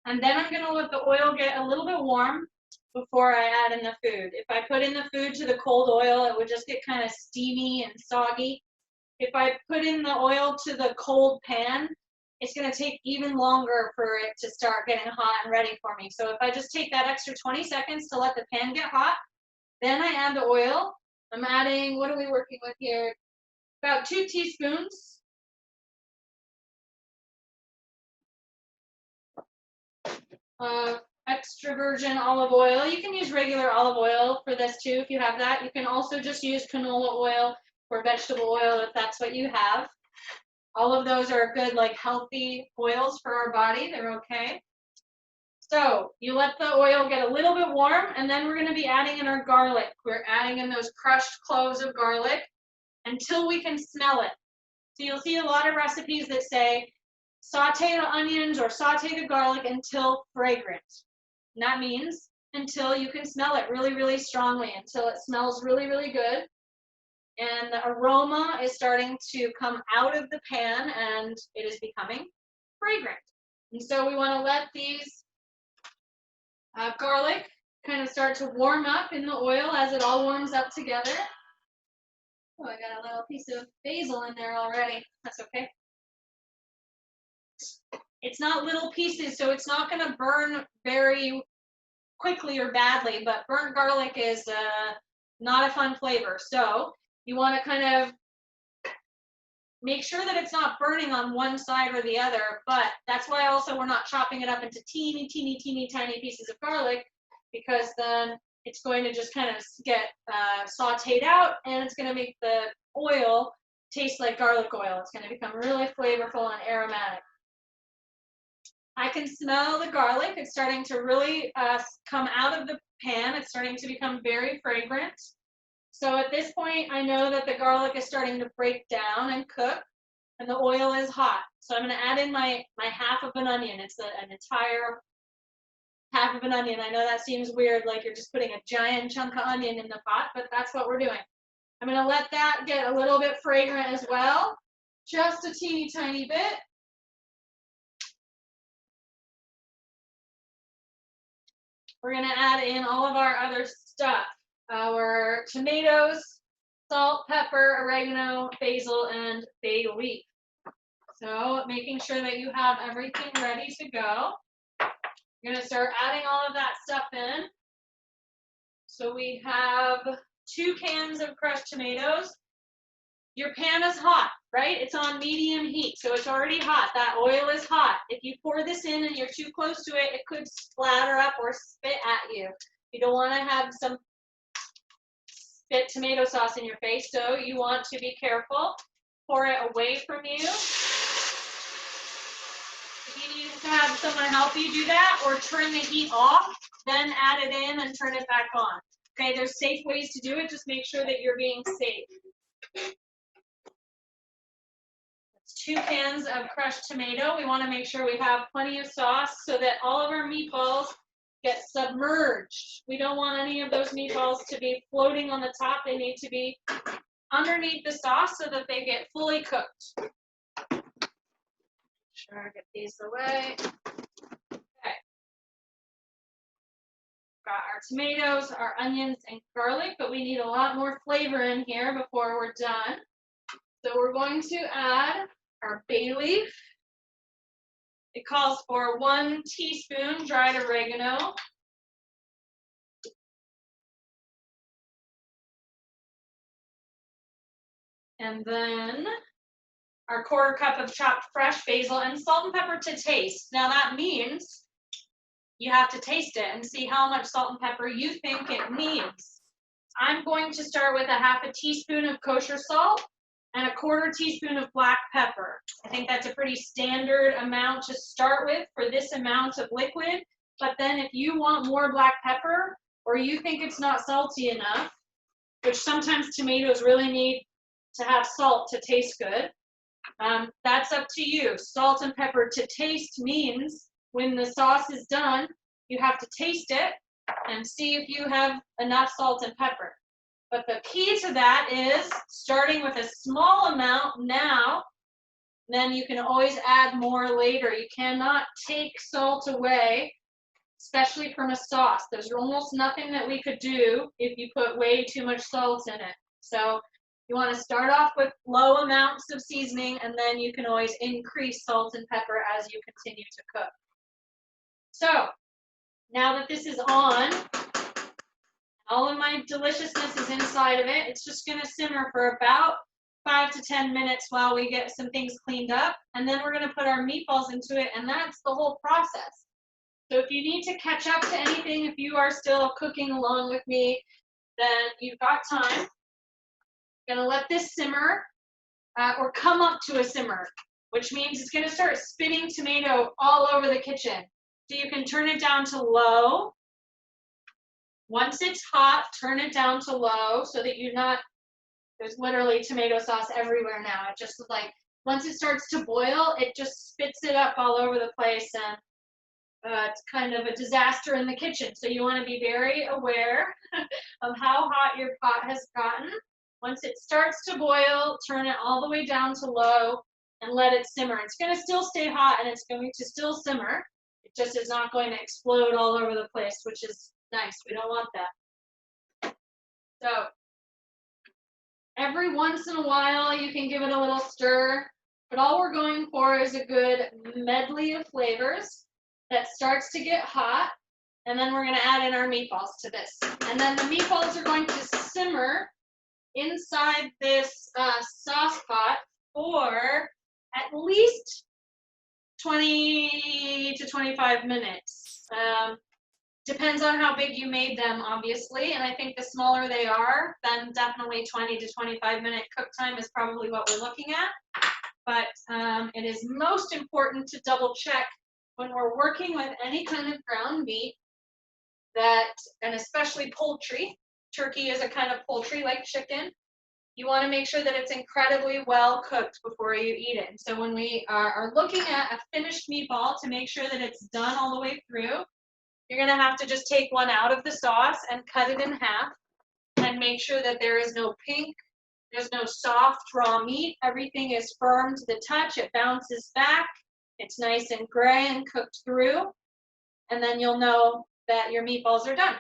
And then I'm going to let the oil get a little bit warm before I add in the food. If I put in the food to the cold oil, it would just get kind of steamy and soggy. If I put in the oil to the cold pan, it's going to take even longer for it to start getting hot and ready for me. So if I just take that extra 20 seconds to let the pan get hot, then I add the oil. I'm adding, what are we working with here? About 2 teaspoons. Extra virgin olive oil. You can use regular olive oil for this too if you have that. You can also just use canola oil or vegetable oil if that's what you have. All of those are good, like healthy oils for our body. They're okay. So you let the oil get a little bit warm, and then we're going to be adding in our garlic. We're adding in those crushed cloves of garlic until we can smell it. So you'll see a lot of recipes that say saute the onions or saute the garlic until fragrant. And that means until you can smell it really, really strongly, until it smells really, really good. And the aroma is starting to come out of the pan and it is becoming fragrant. And so we want to let these garlic kind of start to warm up in the oil as it all warms up together. Oh, I got a little piece of basil in there already. That's okay. It's not little pieces, so it's not going to burn very quickly or badly, but burnt garlic is not a fun flavor. So you want to kind of make sure that it's not burning on one side or the other, but that's why also we're not chopping it up into teeny, teeny, teeny, tiny pieces of garlic, because then it's going to just kind of get sauteed out, and it's going to make the oil taste like garlic oil. It's going to become really flavorful and aromatic. I can smell the garlic. It's starting to really come out of the pan. It's starting to become very fragrant. So at this point, I know that the garlic is starting to break down and cook, and the oil is hot. So I'm going to add in my half of an onion. It's an entire half of an onion. I know that seems weird, like you're just putting a giant chunk of onion in the pot, but that's what we're doing. I'm going to let that get a little bit fragrant as well, just a teeny tiny bit. We're going to add in all of our other stuff, our tomatoes, salt, pepper, oregano, basil, and bay leaf. So making sure that you have everything ready to go. You're going to start adding all of that stuff in. So we have 2 cans of crushed tomatoes. Your pan is hot, right? It's on medium heat, so it's already hot. That oil is hot. If you pour this in and you're too close to it, it could splatter up or spit at you. You don't want to have some spit tomato sauce in your face, so you want to be careful. Pour it away from you. If you need to have someone help you do that, or turn the heat off, then add it in and turn it back on. Okay, there's safe ways to do it. Just make sure that you're being safe. 2 cans of crushed tomato. We want to make sure we have plenty of sauce so that all of our meatballs get submerged. We don't want any of those meatballs to be floating on the top. They need to be underneath the sauce so that they get fully cooked. Sure, get these away. Okay. Got our tomatoes, our onions, and garlic, but we need a lot more flavor in here before we're done. So we're going to add our bay leaf. It calls for 1 teaspoon dried oregano. And then our 1/4 cup of chopped fresh basil and salt and pepper to taste. Now that means you have to taste it and see how much salt and pepper you think it needs. I'm going to start with a 1/2 teaspoon of kosher salt and a 1/4 teaspoon of black pepper. I think that's a pretty standard amount to start with for this amount of liquid. But then if you want more black pepper, or you think it's not salty enough, which sometimes tomatoes really need to have salt to taste good, that's up to you. Salt and pepper to taste means when the sauce is done, you have to taste it and see if you have enough salt and pepper. But the key to that is starting with a small amount now, then you can always add more later. You cannot take salt away especially from a sauce. There's almost nothing that we could do if you put way too much salt in it. So you want to start off with low amounts of seasoning, and then you can always increase salt and pepper as you continue to cook. So now that this is on, all of my deliciousness is inside of it. It's just going to simmer for about 5 to 10 minutes while we get some things cleaned up. And then we're going to put our meatballs into it, and that's the whole process. So if you need to catch up to anything, if you are still cooking along with me, then you've got time. Going to let this simmer or come up to a simmer, which means it's going to start spitting tomato all over the kitchen. So you can turn it down to low. Once it's hot, turn it down to low so that you're not, there's literally tomato sauce everywhere now. It just like, once it starts to boil, it just spits it up all over the place, and it's kind of a disaster in the kitchen. So you want to be very aware of how hot your pot has gotten. Once it starts to boil, turn it all the way down to low and let it simmer. It's going to still stay hot and it's going to still simmer. It just is not going to explode all over the place, which is nice. We don't want that. So every once in a while you can give it a little stir, but all we're going for is a good medley of flavors that starts to get hot, and then we're going to add in our meatballs to this. And then the meatballs are going to simmer inside this sauce pot for at least 20 to 25 minutes. Depends on how big you made them, obviously, and I think the smaller they are, then definitely 20 to 25 minute cook time is probably what we're looking at. But it is most important to double check when we're working with any kind of ground meat that, and especially poultry, turkey is a kind of poultry like chicken, you want to make sure that it's incredibly well cooked before you eat it. So when we are looking at a finished meatball, to make sure that it's done all the way through, you're going to have to just take one out of the sauce and cut it in half and make sure that there is no pink, there's no soft raw meat. Everything is firm to the touch. It bounces back. It's nice and gray and cooked through. And then you'll know that your meatballs are done.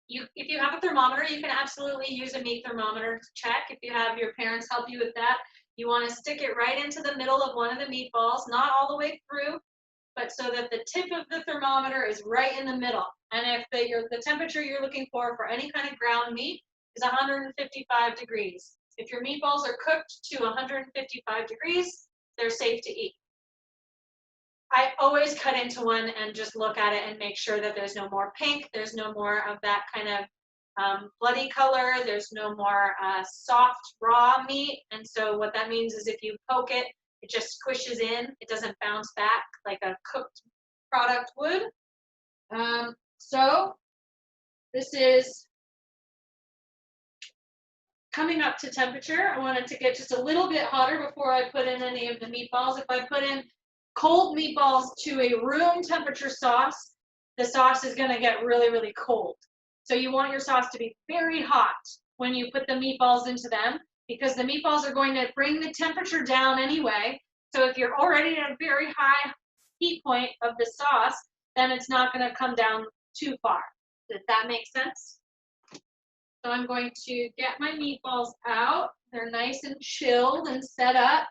If you have a thermometer, you can absolutely use a meat thermometer to check. If you have your parents help you with that, you want to stick it right into the middle of one of the meatballs, not all the way through, but so that the tip of the thermometer is right in the middle. And if the temperature you're looking for any kind of ground meat is 155 degrees. If your meatballs are cooked to 155 degrees, they're safe to eat. I always cut into one and just look at it and make sure that there's no more pink, there's no more of that kind of bloody color, there's no more soft raw meat. And so what that means is if you poke it, it just squishes in. It doesn't bounce back like a cooked product would. So this is coming up to temperature. I want it to get just a little bit hotter before I put in any of the meatballs. If I put in cold meatballs to a room temperature sauce, the sauce is going to get really, really cold. So you want your sauce to be very hot when you put the meatballs into them, because the meatballs are going to bring the temperature down anyway. So if you're already at a very high heat point of the sauce, then it's not going to come down too far. Does that make sense? So I'm going to get my meatballs out. They're nice and chilled and set up.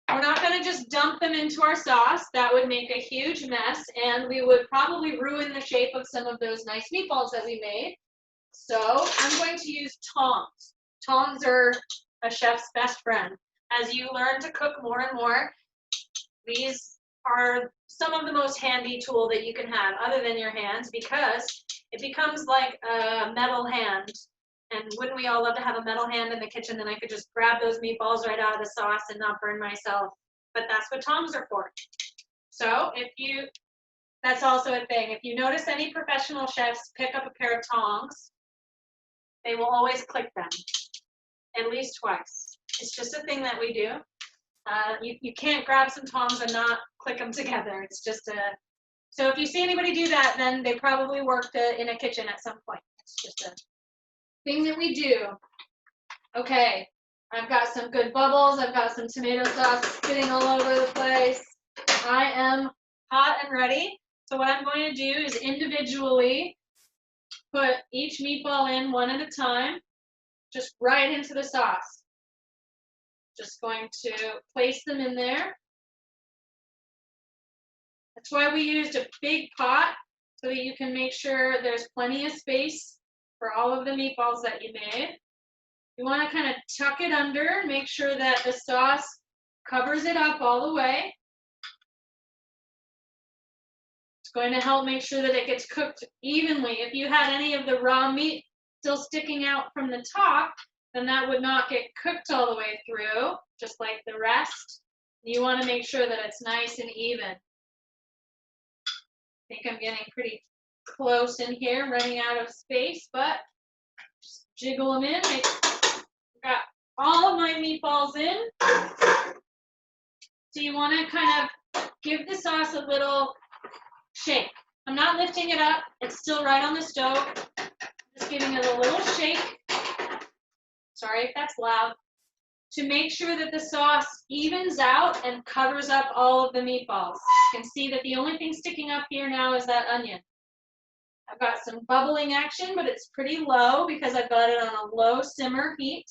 We're not going to just dump them into our sauce. That would make a huge mess, and we would probably ruin the shape of some of those nice meatballs that we made. So I'm going to use tongs. Tongs are a chef's best friend. As you learn to cook more and more, these are some of the most handy tool that you can have other than your hands, because it becomes like a metal hand. And wouldn't we all love to have a metal hand in the kitchen? Then I could just grab those meatballs right out of the sauce and not burn myself. But that's what tongs are for. So that's also a thing. If you notice any professional chefs pick up a pair of tongs, they will always click them at least twice. It's just a thing that we do. You can't grab some tongs and not click them together. It's just so if you see anybody do that, then they probably worked in a kitchen at some point. It's just a thing that we do. Okay, I've got some good bubbles. I've got some tomato sauce spitting all over the place. I am hot and ready. So what I'm going to do is individually put each meatball in one at a time, just right into the sauce. Just going to place them in there. That's why we used a big pot, so that you can make sure there's plenty of space for all of the meatballs that you made. You want to kind of tuck it under, make sure that the sauce covers it up all the way. It's going to help make sure that it gets cooked evenly. If you had any of the raw meat still sticking out from the top, then that would not get cooked all the way through, just like the rest. You want to make sure that it's nice and even. I think I'm getting pretty close in here, running out of space, but just jiggle them in. Got all of my meatballs in. So you want to kind of give the sauce a little shake. I'm not lifting it up. It's still right on the stove. Just giving it a little shake. Sorry if that's loud. To make sure that the sauce evens out and covers up all of the meatballs. You can see that the only thing sticking up here now is that onion. I've got some bubbling action, but it's pretty low because I've got it on a low simmer heat.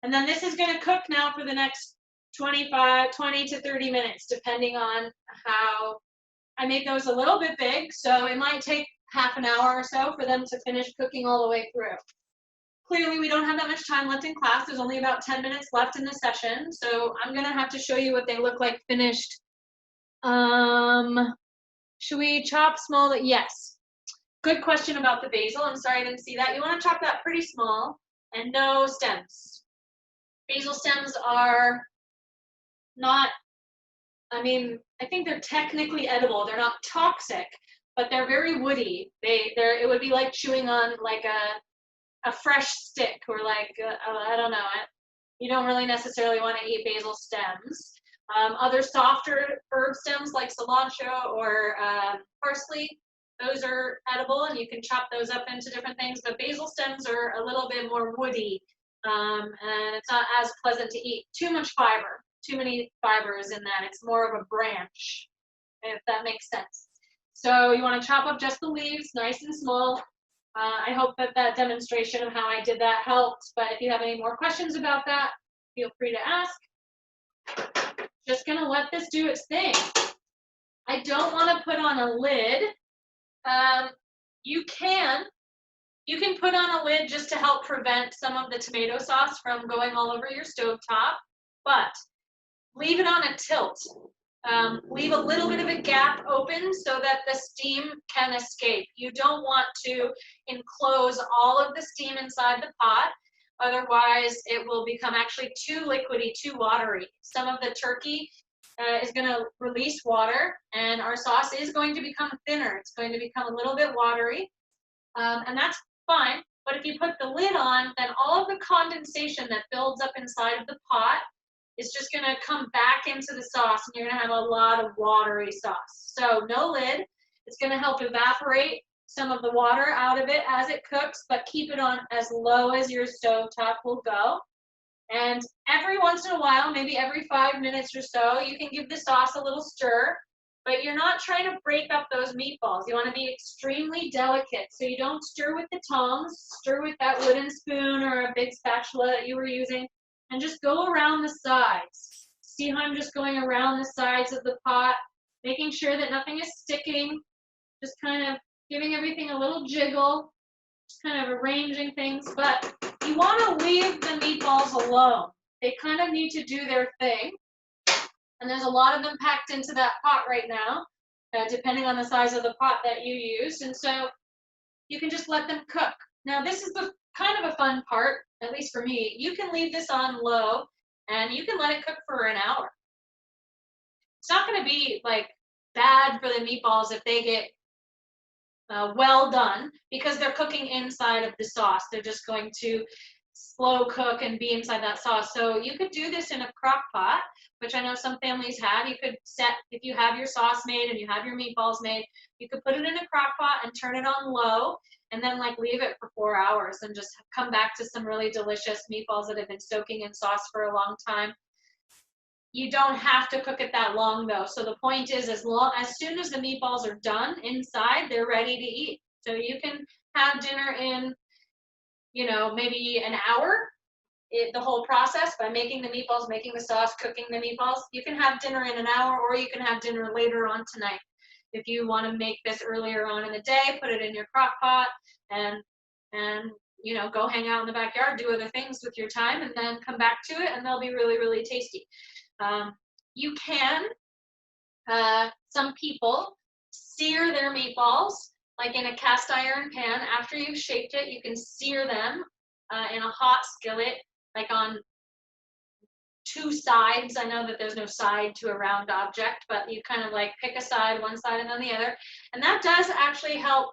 And then this is going to cook now for the next 20 to 30 minutes, depending on how. I made those a little bit big, so it might take half an hour or so for them to finish cooking all the way through. Clearly, we don't have that much time left in class. There's only about 10 minutes left in the session, so I'm going to have to show you what they look like finished. Should we chop small? Yes. Good question about the basil. I'm sorry I didn't see that. You want to chop that pretty small and no stems. Basil stems are not, I think they're technically edible. They're not toxic, but they're very woody. It would be like chewing on like a fresh stick or like, I don't know. You don't really necessarily want to eat basil stems. Other softer herb stems like cilantro or parsley, those are edible and you can chop those up into different things. But basil stems are a little bit more woody and it's not as pleasant to eat. Too much fiber. Too many fibers in that. It's more of a branch, if that makes sense. So you want to chop up just the leaves, nice and small. I hope that that demonstration of how I did that helped, but if you have any more questions about that, feel free to ask. Just gonna let this do its thing. I don't want to put on a lid. You can put on a lid just to help prevent some of the tomato sauce from going all over your stovetop, but leave it on a tilt. Leave a little bit of a gap open so that the steam can escape. You don't want to enclose all of the steam inside the pot, otherwise it will become actually too liquidy, too watery. Some of the turkey is going to release water and our sauce is going to become thinner. It's going to become a little bit watery, and that's fine. But if you put the lid on, then all of the condensation that builds up inside of the pot is just going to come back into the sauce and you're going to have a lot of watery sauce. So no lid. It's going to help evaporate some of the water out of it as it cooks, but keep it on as low as your stovetop will go. And every once in a while, maybe every 5 minutes or so, you can give the sauce a little stir, but you're not trying to break up those meatballs. You want to be extremely delicate. So you don't stir with the tongs, stir with that wooden spoon or a big spatula that you were using. And just go around the sides. See how I'm just going around the sides of the pot, making sure that nothing is sticking, just kind of giving everything a little jiggle, just kind of arranging things. But you want to leave the meatballs alone. They kind of need to do their thing. And there's a lot of them packed into that pot right now, depending on the size of the pot that you used. And so you can just let them cook. Now this is the kind of a fun part, at least for me. You can leave this on low and you can let it cook for an hour. It's not going to be like bad for the meatballs if they get well done because they're cooking inside of the sauce. They're just going to slow cook and be inside that sauce. So you could do this in a crock pot, which I know some families have. You could set, if you have your sauce made and you have your meatballs made, you could put it in a crock pot and turn it on low and then like leave it for 4 hours and just come back to some really delicious meatballs that have been soaking in sauce for a long time. You don't have to cook it that long though. So the point is, as soon as the meatballs are done inside, they're ready to eat. So you can have dinner in, you know, maybe an hour. The whole process by making the meatballs, making the sauce, cooking the meatballs. You can have dinner in an hour, or you can have dinner later on tonight. If you want to make this earlier on in the day, put it in your crock pot and you know, go hang out in the backyard, do other things with your time, and then come back to it, and they'll be really, really tasty. You can, some people sear their meatballs, like in a cast iron pan. After you've shaped it, you can sear them in a hot skillet, like on two sides. I know that there's no side to a round object, but you kind of like pick a side, one side and then the other. And that does actually help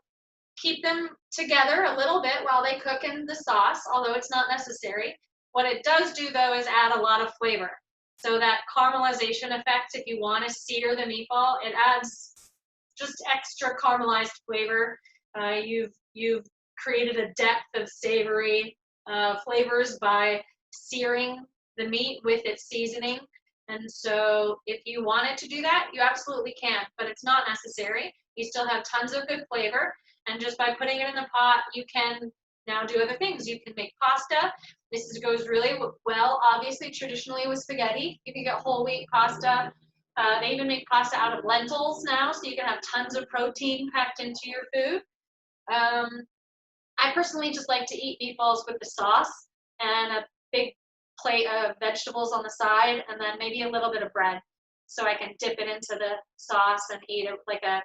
keep them together a little bit while they cook in the sauce, although it's not necessary. What it does do though is add a lot of flavor. So that caramelization effect, if you want to sear the meatball, it adds just extra caramelized flavor. You've created a depth of savory flavors by searing the meat with its seasoning. And so if you wanted to do that, you absolutely can, but it's not necessary. You still have tons of good flavor. And just by putting it in the pot, you can now do other things. You can make pasta. This goes really well, obviously, traditionally with spaghetti. You can get whole wheat pasta. They even make pasta out of lentils now, so you can have tons of protein packed into your food. I personally just like to eat meatballs with the sauce and a big plate of vegetables on the side, and then maybe a little bit of bread, so I can dip it into the sauce and eat it like an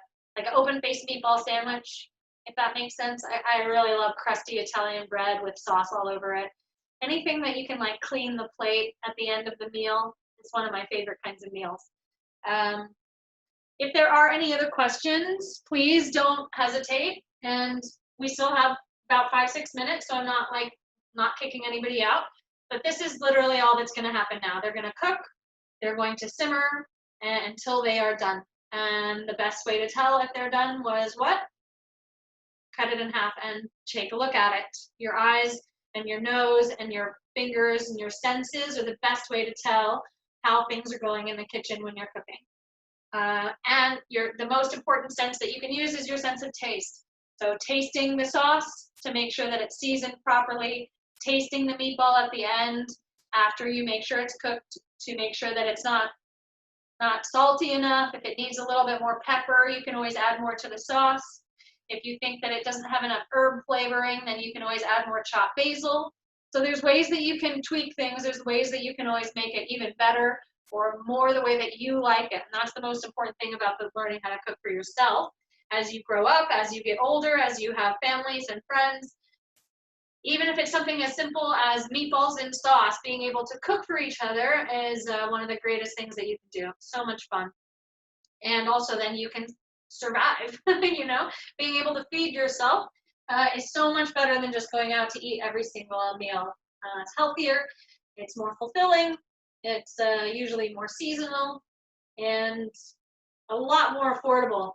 open-faced meatball sandwich, if that makes sense. I really love crusty Italian bread with sauce all over it. Anything that you can like clean the plate at the end of the meal is one of my favorite kinds of meals. If there are any other questions, please don't hesitate. And we still have about 5-6 minutes, so I'm not kicking anybody out. But this is literally all that's going to happen now. They're going to cook, they're going to simmer until they are done. And the best way to tell if they're done was what? Cut it in half and take a look at it. Your eyes and your nose and your fingers and your senses are the best way to tell how things are going in the kitchen when you're cooking. And the most important sense that you can use is your sense of taste. So tasting the sauce to make sure that it's seasoned properly, tasting the meatball at the end after you make sure it's cooked to make sure that it's not salty enough. If it needs a little bit more pepper, you can always add more to the sauce. If you think that it doesn't have enough herb flavoring, then you can always add more chopped basil. So there's ways that you can tweak things. There's ways that you can always make it even better or more the way that you like it. And that's the most important thing about learning how to cook for yourself. As you grow up, as you get older, as you have families and friends, even if it's something as simple as meatballs in sauce, being able to cook for each other is one of the greatest things that you can do. So much fun. And also then you can survive, you know, being able to feed yourself is so much better than just going out to eat every single meal. It's healthier, it's more fulfilling, it's usually more seasonal, and a lot more affordable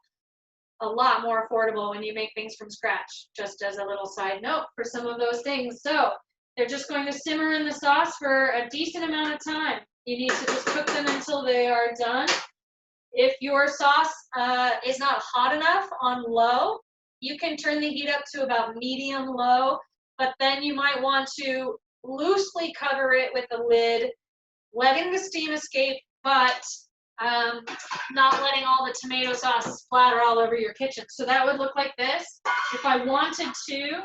when you make things from scratch, just as a little side note for some of those things. So they're just going to simmer in the sauce for a decent amount of time. You need to just cook them until they are done. If your sauce is not hot enough on low, you can turn the heat up to about medium low, but then you might want to loosely cover it with a lid, letting the steam escape, but not letting all the tomato sauce splatter all over your kitchen. So that would look like this. If I wanted to,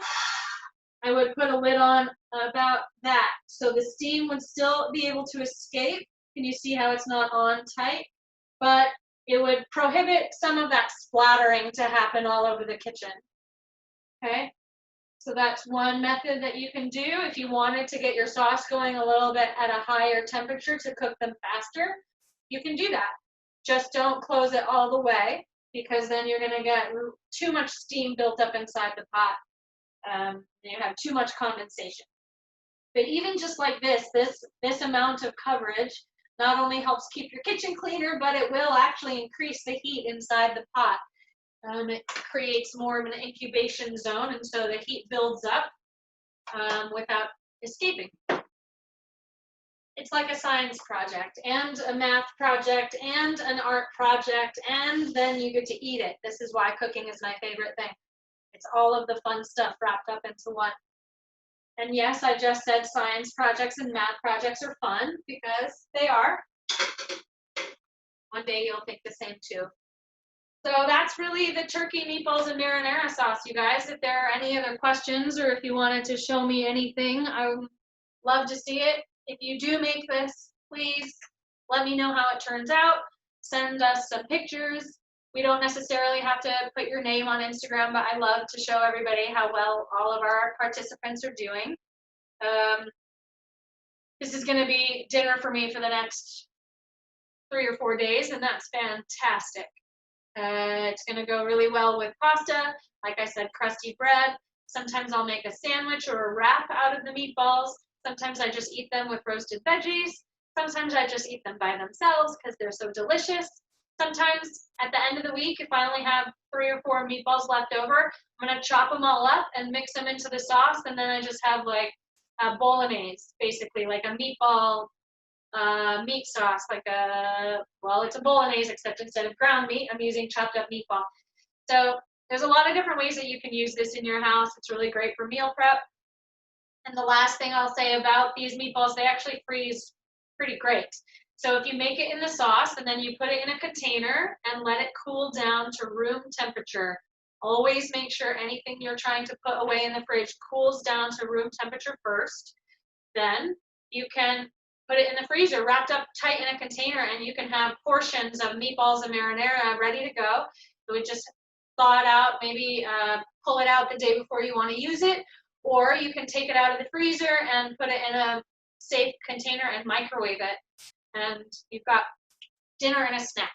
I would put a lid on about that. So the steam would still be able to escape. Can you see how it's not on tight? But it would prohibit some of that splattering to happen all over the kitchen. Okay? So that's one method that you can do if you wanted to get your sauce going a little bit at a higher temperature to cook them faster. You can do that. Just don't close it all the way, because then you're going to get too much steam built up inside the pot. And you have too much condensation. But even just like this amount of coverage not only helps keep your kitchen cleaner, but it will actually increase the heat inside the pot. It creates more of an incubation zone, and so the heat builds up without escaping. It's like a science project and a math project and an art project, and then you get to eat it. This is why cooking is my favorite thing. It's all of the fun stuff wrapped up into one. And yes, I just said science projects and math projects are fun because they are. One day you'll think the same too. So that's really the turkey meatballs and marinara sauce, you guys. If there are any other questions or if you wanted to show me anything, I would love to see it. If you do make this, please let me know how it turns out. Send us some pictures. We don't necessarily have to put your name on Instagram, but I love to show everybody how well all of our participants are doing. This is going to be dinner for me for the next 3 or 4 days, and that's fantastic. It's going to go really well with pasta. Like I said, crusty bread. Sometimes I'll make a sandwich or a wrap out of the meatballs. Sometimes I just eat them with roasted veggies. Sometimes I just eat them by themselves because they're so delicious. Sometimes at the end of the week, if I only have 3 or 4 meatballs left over, I'm going to chop them all up and mix them into the sauce, and then I just have like a bolognese, basically like a meatball meat sauce, like it's a bolognese, except instead of ground meat, I'm using chopped up meatball. So there's a lot of different ways that you can use this in your house. It's really great for meal prep. And the last thing I'll say about these meatballs, they actually freeze pretty great. So if you make it in the sauce and then you put it in a container and let it cool down to room temperature, always make sure anything you're trying to put away in the fridge cools down to room temperature first. Then you can put it in the freezer, wrapped up tight in a container, and you can have portions of meatballs and marinara ready to go. So we just thaw it out, maybe pull it out the day before you want to use it, or you can take it out of the freezer and put it in a safe container and microwave it, and you've got dinner and a snack.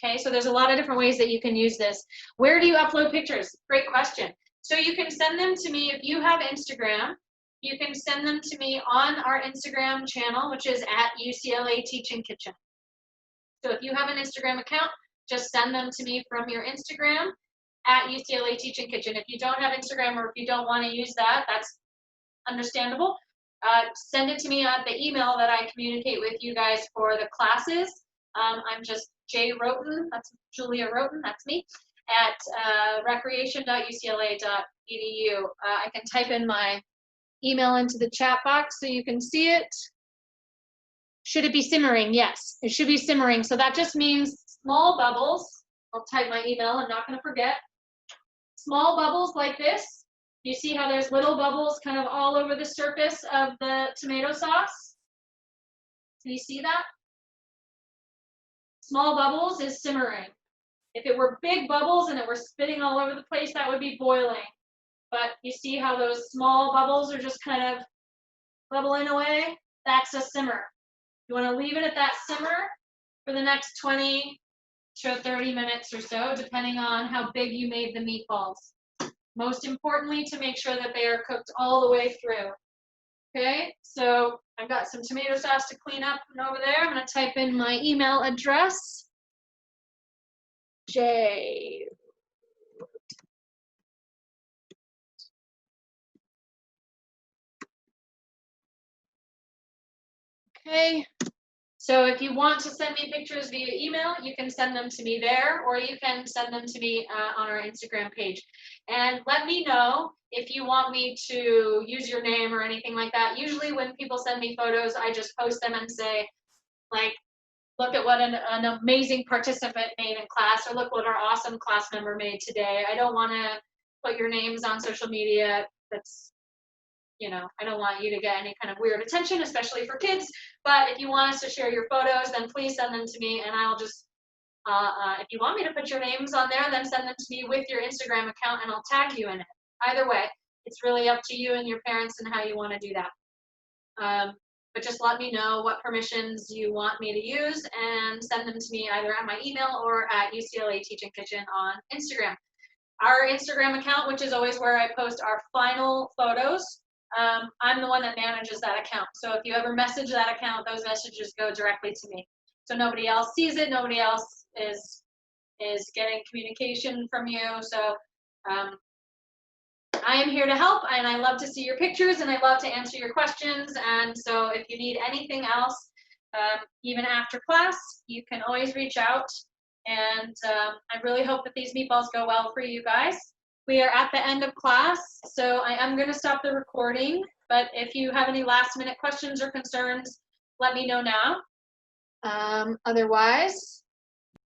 Okay, so there's a lot of different ways that you can use this. Where do you upload pictures? Great question. So you can send them to me if you have Instagram. You can send them to me on our Instagram channel, which is at UCLA Teaching Kitchen. So if you have an Instagram account, just send them to me from your Instagram at UCLA Teaching Kitchen. If you don't have Instagram or if you don't want to use that, that's understandable. Send it to me at the email that I communicate with you guys for the classes. I'm just J Roten, that's Julia Roten, that's me, at recreation.ucla.edu. I can type in my email into the chat box so you can see it. Should it be simmering? Yes, it should be simmering. So that just means small bubbles. I'll type my email, I'm not gonna forget. Small bubbles like this. You see how there's little bubbles kind of all over the surface of the tomato sauce? Can you see that? Small bubbles is simmering. If it were big bubbles and it were spitting all over the place, that would be boiling. But you see how those small bubbles are just kind of bubbling away? That's a simmer. You want to leave it at that simmer for the next 20 to 30 minutes or so, depending on how big you made the meatballs. Most importantly, to make sure that they are cooked all the way through. Okay, so I've got some tomato sauce to clean up over there. I'm going to type in my email address. J. Okay, so if you want to send me pictures via email, you can send them to me there, or you can send them to me on our Instagram page. And let me know if you want me to use your name or anything like that. Usually when people send me photos, I just post them and say, like, look at what an amazing participant made in class, or look what our awesome class member made today. I don't want to put your names on social media. That's, you know, I don't want you to get any kind of weird attention, especially for kids. But if you want us to share your photos, then please send them to me, and I'll just, if you want me to put your names on there, then send them to me with your Instagram account, and I'll tag you in it. Either way, it's really up to you and your parents and how you want to do that. But just let me know what permissions you want me to use and send them to me either at my email or at UCLA Teaching Kitchen on Instagram. Our Instagram account, which is always where I post our final photos, I'm the one that manages that account. So if you ever message that account, those messages go directly to me. So nobody else sees it, nobody else is getting communication from you. So I am here to help, and I love to see your pictures, and I love to answer your questions. And so if you need anything else, Even after class, you can always reach out. And I really hope that these meatballs go well for you guys. We are at the end of class, so I am going to stop the recording. But if you have any last-minute questions or concerns, let me know now. Otherwise,